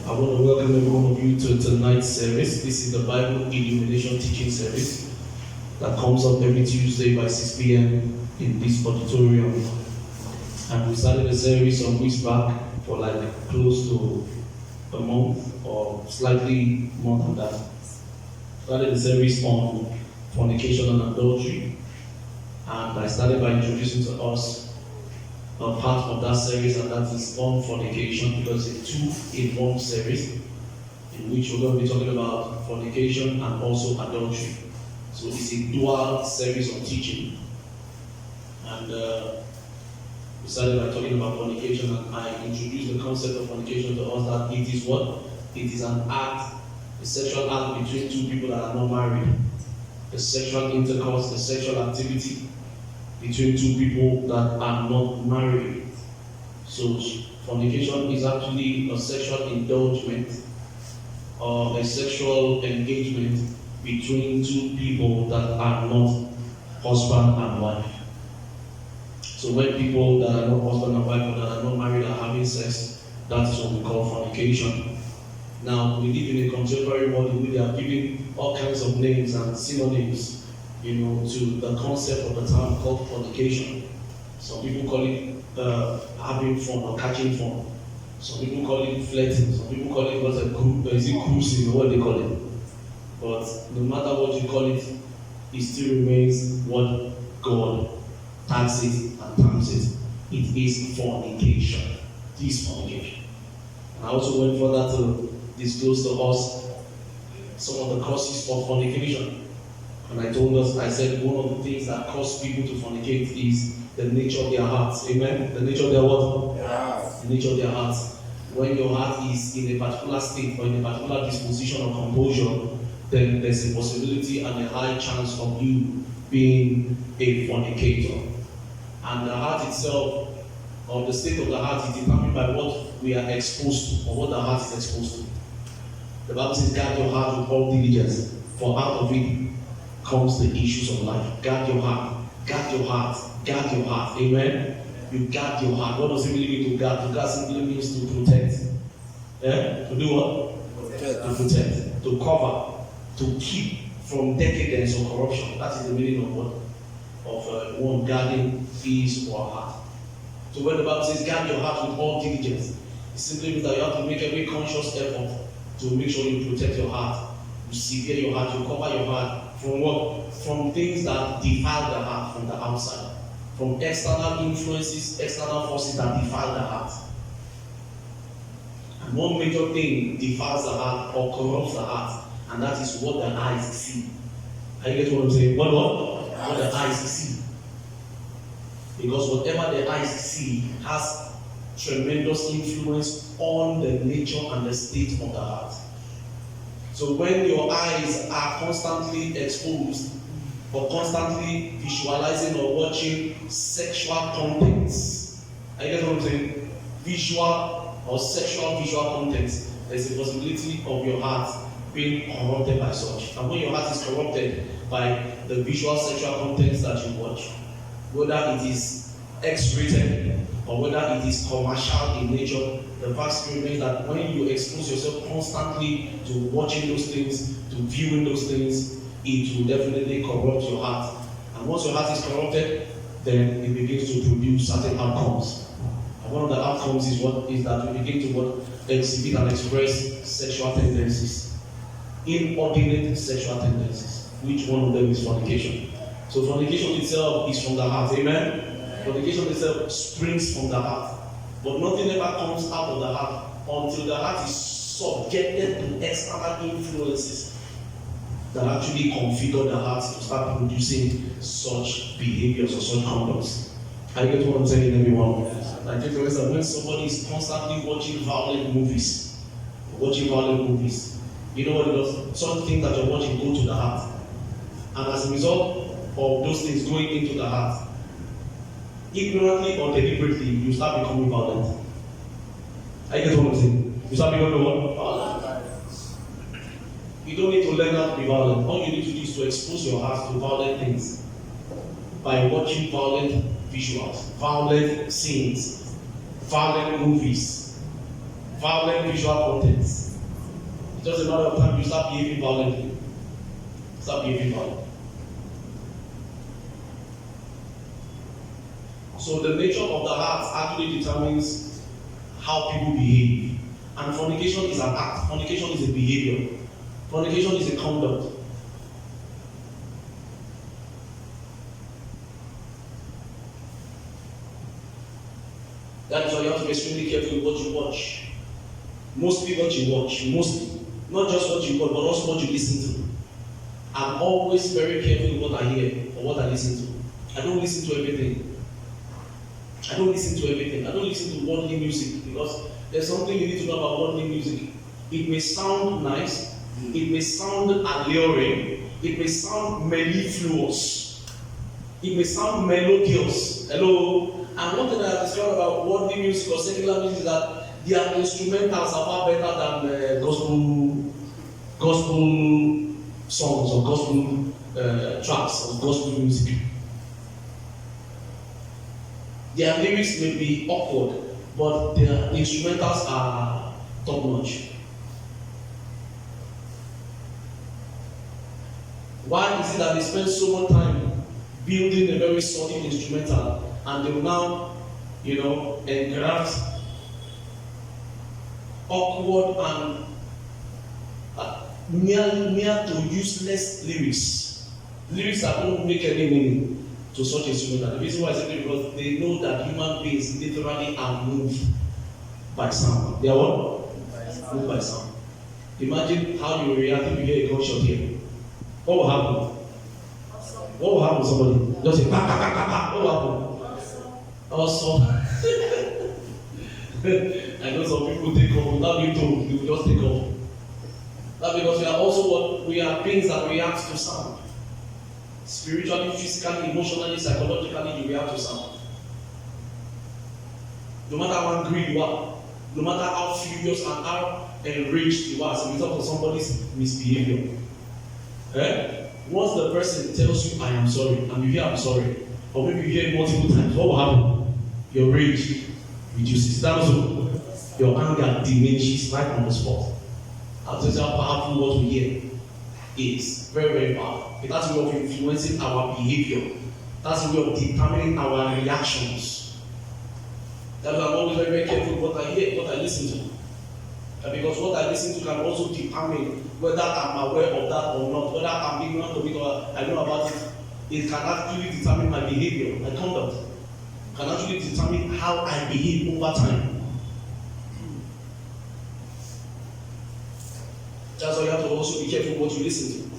I want to welcome every one of you to tonight's service. This is the Bible Illumination Teaching Service that comes up every Tuesday by 6 p.m. in this auditorium. And we started the service some weeks back for like close to a month or slightly more than that. Started the service on fornication and adultery. And I started by introducing to us a part of that series, and that is on fornication, because it's a 2-in-1 series in which we're going to be talking about fornication and also adultery. So it's a dual series of teaching. And we started by talking about fornication, and I introduced the concept of fornication to us that it is what? It is an act, a sexual act between two people that are not married. The sexual intercourse, the sexual activity between two people that are not married. So fornication is actually a sexual indulgement or a sexual engagement between two people that are not husband and wife. So when people that are not husband and wife or that are not married are having sex, that's what we call fornication. Now, we live in a contemporary world where they are giving all kinds of names and synonyms, to the concept of the term called fornication. Some people call it having fun or catching fun. Some people call it flirting. Some people call it cruising or what they call it. But no matter what you call it, it still remains what God tags it and terms it. It is fornication. It is fornication. And I also went further to disclose to us some of the causes of fornication. And I told us, I said one of the things that cause people to fornicate is the nature of their hearts. Amen? The nature of their what? Yes. The nature of their hearts. When your heart is in a particular state or in a particular disposition or composure, then there's a possibility and a high chance of you being a fornicator. And the heart itself, or the state of the heart, is determined by what we are exposed to, or what the heart is exposed to. The Bible says, guard your heart with all diligence, for out of it comes the issues of life. Guard your heart, guard your heart, guard your heart. Amen? You guard your heart. What does it really mean to guard? To guard simply means to protect. To do what? Protect. To protect, to cover, to keep from decadence or corruption. That is the meaning of what? Of one guarding his or her heart. So when the Bible says guard your heart with all diligence, it simply means that you have to make every conscious effort to make sure you protect your heart, you severe your heart, you cover your heart from what? From things that defile the heart from the outside, from external influences, external forces that defile the heart. And one major thing defiles the heart or corrupts the heart, and that is what the eyes see. Are you getting what I'm saying? What the eyes see. Because whatever the eyes see has tremendous influence on the nature and the state of the heart. So when your eyes are constantly exposed or constantly visualizing or watching sexual contents, are you getting what I'm saying? Visual or sexual visual contents, there's a possibility of your heart being corrupted by such. And when your heart is corrupted by the visual sexual contents that you watch, whether it is X-rated or whether it is commercial in nature, the fact remains that when you expose yourself constantly to watching those things, to viewing those things, it will definitely corrupt your heart. And once your heart is corrupted, then it begins to produce certain outcomes. And one of the outcomes is that we begin to exhibit and express sexual tendencies, inordinate sexual tendencies. Which one of them is fornication? So fornication itself is from the heart. Amen? Fornication itself springs from the heart. But nothing ever comes out of the heart until the heart is subjected to external influences that actually configure the heart to start producing such behaviors or such conducts. I get what I'm saying, everyone. Like, for instance, when somebody is constantly watching violent movies, you know what it does? Some things that you're watching go to the heart. And as a result of those things going into the heart, ignorantly or deliberately, you start becoming violent. I get what I'm saying? You start becoming what? Violent. You don't need to learn how to be violent. All you need to do is to expose your heart to violent things by watching violent visuals, violent scenes, violent movies, violent visual contents. It's just a matter of time you start behaving violently. Start behaving violently. So the nature of the heart actually determines how people behave. And fornication is an act. Fornication is a behavior. Fornication is a conduct. That is why you have to be extremely careful with what you watch. Mostly what you watch. Mostly. Not just what you watch, but also what you listen to. I'm always very careful with what I hear or what I listen to. I don't listen to everything. I don't listen to everything. I don't listen to worldly music because there's something you need to know about worldly music. It may sound nice, it may sound alluring, it may sound mellifluous, it may sound melodious. Hello? And one thing I have discovered about worldly music or secular music is that their instrumentals are far better than gospel songs or gospel tracks or gospel music. Their lyrics may be awkward, but their instrumentals are top notch. Why is it that they spend so much time building a very solid instrumental and they will now, engraft awkward and near to useless lyrics that don't make any meaning to such instrumental? The reason why is simply because they know that human beings literally are moved by sound. They are what? Moved by sound. Imagine how you react if you hear a gunshot here. What will happen? What will happen to somebody? Just say, bah, bah, bah, bah, bah. What will happen? Also, I know some people take off without being told, they will just take off. That's because we are beings that react to sound. Spiritually, physically, emotionally, psychologically, you react to sound. No matter how angry you are, no matter how furious and how enraged you are as a result of somebody's misbehavior. Once the person tells you, I am sorry, and you hear I'm sorry, or maybe you hear multiple times, what will happen? Your rage reduces. That also, your anger diminishes right on the spot. I'll tell you how powerful what we hear is. Very, very powerful. It has a way of influencing our behavior. That's a way of determining our reactions. That's why I'm always very, very careful what I hear, what I listen to. Because what I listen to can also determine whether I'm aware of that or not, whether I'm ignorant of it or I know about it. It can actually determine my behavior, my conduct. It can actually determine how I behave over time. That's why you have to also be careful what you listen to.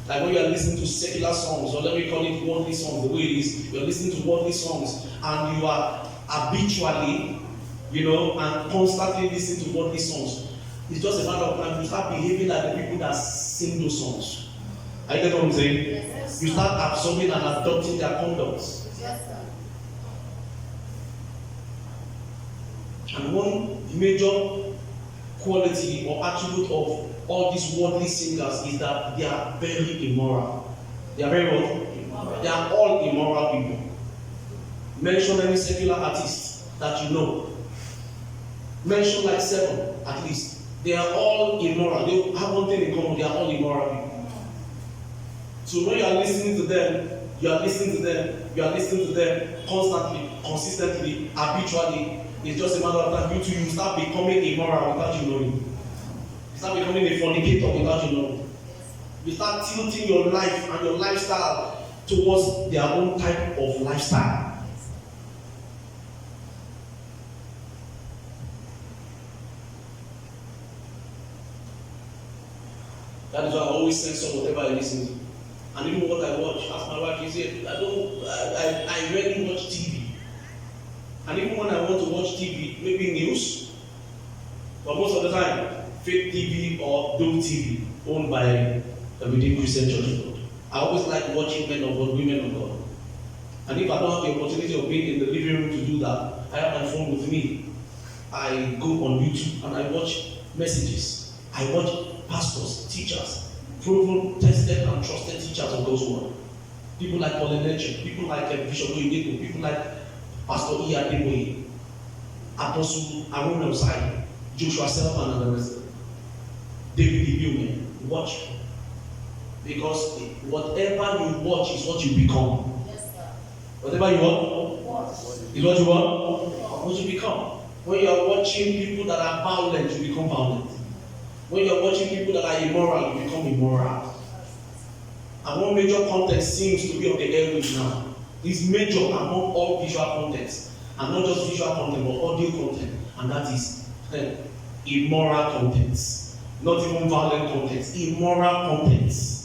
Like when you are listening to secular songs, or let me call it worldly songs, the way it is, you are listening to worldly songs, and you are habitually, and constantly listening to worldly songs. It's just a matter of time you start behaving like the people that sing those songs. Are you getting what I'm saying? Yes, you start absorbing and adopting their conducts. Yes, sir. And one major quality or attribute of all these worldly singers is that they are very immoral. They are very what? Immoral. They are all immoral people. Mention any secular artist that you know. Mention like 7 at least. They are all immoral. They have one thing in common. They are all immoral people. So when you are listening to them, you are listening to them constantly, consistently, habitually. It's just a matter of time. You start becoming immoral without you knowing. You start becoming a fornicator without you knowing. You start tilting your life and your lifestyle towards their own type of lifestyle. That is why I always censor whatever I listen to. And even what I watch, ask my wife, she said, I rarely watch TV. And even when I want to watch TV, maybe news, but most of the time, fake TV or Dove TV, owned by a Redeemed Christian Church. I always like watching men of God, women of God. And if I don't have the opportunity of being in the living room to do that, I have my phone with me. I go on YouTube and I watch messages. I watch pastors, teachers, proven, tested, and trusted teachers of God's word. People like Fornication, people like Bishop Oyedepo, people like Pastor Adeboye, Apostle Aaron Osai, Joshua Selman and the rest of them. David Ibiume, watch. Because whatever you watch is what you become. Yes, sir. Whatever you watch is what you want, what you become. When you are watching people that are violent, you become violent. When you are watching people that are immoral, you become immoral. And one major context seems to be on the airwaves now. It's major among all visual contents, and not just visual content, but audio content, and that is immoral contents. Not even violent contents, immoral contents.